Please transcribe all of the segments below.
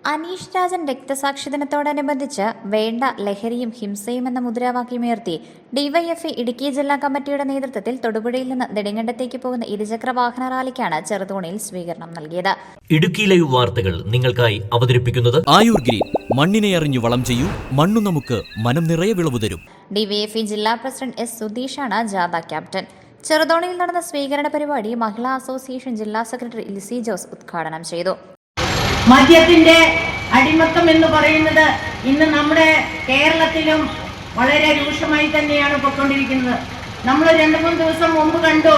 അനീഷ് രാജൻ രക്തസാക്ഷി ദിനത്തോടനുബന്ധിച്ച് വേണ്ട ലഹരിയും ഹിംസയും എന്ന മുദ്രാവാക്യമുയർത്തി ഡിവൈഎഫ്ഐ ഇടുക്കി ജില്ലാ കമ്മിറ്റിയുടെ നേതൃത്വത്തിൽ തൊടുപുഴയിൽ നിന്ന് നെടുങ്കണ്ടത്തേക്ക് പോകുന്ന ഇരുചക്ര വാഹന റാലിക്കാണ് ചെറുതോണിയിൽ സ്വീകരണം നൽകിയത്. ഇടുക്കി ലൈവ് വാർത്തകൾ നിങ്ങൾക്കായി അവതരിപ്പിക്കുന്നത് ആയുർ ഗ്രീൻ. മണ്ണിനെ അറിഞ്ഞു വളം ചെയ്യൂ, മണ്ണു നമുക്ക് മനം നിറയെ വിളവ് തരും. ഡിവൈഎഫ്ഐ ജില്ലാ പ്രസിഡന്റ് എസ് സുധീഷാണ് ജാഥ ക്യാപ്റ്റൻ. ചെറുതോണിയിൽ നടന്ന സ്വീകരണ പരിപാടി മഹിളാ അസോസിയേഷൻ ജില്ലാ സെക്രട്ടറി ലിസി ജോസ് ഉദ്ഘാടനം ചെയ്തു. മദ്യത്തിന്റെ അടിമത്തം എന്ന് പറയുന്നത് ഇന്ന് നമ്മുടെ കേരളത്തിലും വളരെ രൂക്ഷമായി തന്നെയാണ് പൊയ്ക്കൊണ്ടിരിക്കുന്നത്. നമ്മൾ 2-3 ദിവസം മുമ്പ് കണ്ടു,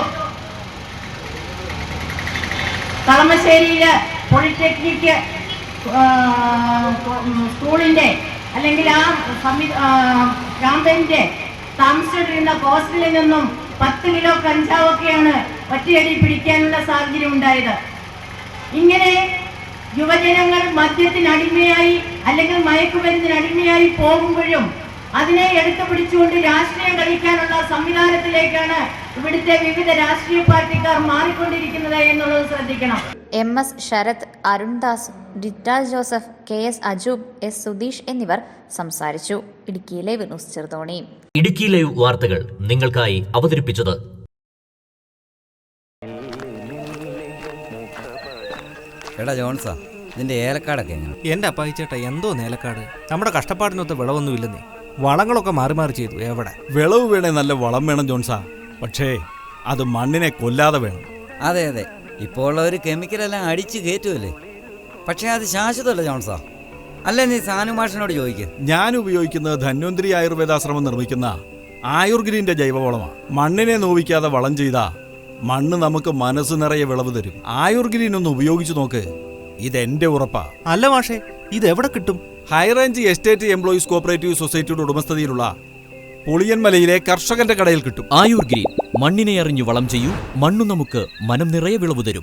കളമശ്ശേരിയില് പോളിടെക്നിക് സ്കൂളിന്റെ അല്ലെങ്കിൽ ആ ക്യാമ്പയിന്റെ താമസിച്ചിരുന്ന ഹോസ്റ്റലിൽ നിന്നും 10 കിലോ കഞ്ചാവൊക്കെയാണ് ഒറ്റയടി പിടിക്കാനുള്ള സാഹചര്യം ഉണ്ടായത്. ഇങ്ങനെ യുവജനങ്ങൾ മദ്യത്തിനടിമയായി അല്ലെങ്കിൽ മയക്കുമരുന്നിനടിമയായി പോകുമ്പോഴും അതിനെ എടുത്തു പിടിച്ചുകൊണ്ട് രാഷ്ട്രീയം കളിക്കാനുള്ള സംവിധാനത്തിലേക്കാണ് ഇവിടുത്തെ വിവിധ രാഷ്ട്രീയ പാർട്ടിക്കാർ മാറിക്കൊണ്ടിരിക്കുന്നത് എന്നുള്ളത് ശ്രദ്ധിക്കണം. MS Sarath, Arundas, Ditta Joseph, KS Ajoob, S Sudheesh എന്നിവർ സംസാരിച്ചു. Idukki live news Cheruthoni. Idukki live വാർത്തകൾ നിങ്ങൾക്കായി അവതരിപ്പിച്ചത് എടാ ജോൺസാ, ഇതിന്റെ ഏലക്കാടൊക്കെ എങ്ങനെ? എന്റെ അപ്പായിച്ചേട്ടാ, എന്തോ നേലക്കാട്, നമ്മുടെ കഷ്ടപ്പാടിനൊത്ത് വിളവൊന്നുമില്ലെന്നേ. വളങ്ങളൊക്കെ മാറി മാറി ചെയ്തു. എവിടെ വിളവ് വേണേ നല്ല വളം വേണം ജോൺസാ, പക്ഷേ അത് മണ്ണിനെ കൊല്ലാതെ വേണം. അതെ അതെ, ഇപ്പോൾ ഉള്ളവർ കെമിക്കലെല്ലാം അടിച്ച് കയറ്റുമല്ലേ, പക്ഷേ അത് ശാശ്വതമല്ല ജോൺസാ. അല്ലേ, നീ സാനുമാഷിനോട് ചോദിക്കുക. ഞാൻ ഉപയോഗിക്കുന്നത് ധന്വന്തരി ആയുർവേദാശ്രമം നിർമ്മിക്കുന്ന ആയുർഗ്രീന്റെ ജൈവവളമാണ്. മണ്ണിനെ നോവിക്കാതെ വളം ചെയ്താ മണ്ണ് നമുക്ക് മനസ്സ് നിറയെ വിളവ് തരും. ആയുർഗ്രീൻ ഒന്ന് ഉപയോഗിച്ചു നോക്ക്, ഇതെന്റെ ഉറപ്പാ. അല്ല മാഷേ, ഇത് എവിടെ കിട്ടും? ഹൈറേഞ്ച് എസ്റ്റേറ്റ് എംപ്ലോയീസ് കോഓപ്പറേറ്റീവ് സൊസൈറ്റിയുടെ ഉടമസ്ഥതയിലുള്ള പുളിയൻമലയിലെ കർഷകന്റെ കടയിൽ കിട്ടും. ആയുർ ഗ്രീൻ. മണ്ണിനെ അറിഞ്ഞു വളം ചെയ്യൂ, മണ്ണു നമുക്ക് മനം നിറയെ വിളവ് തരും.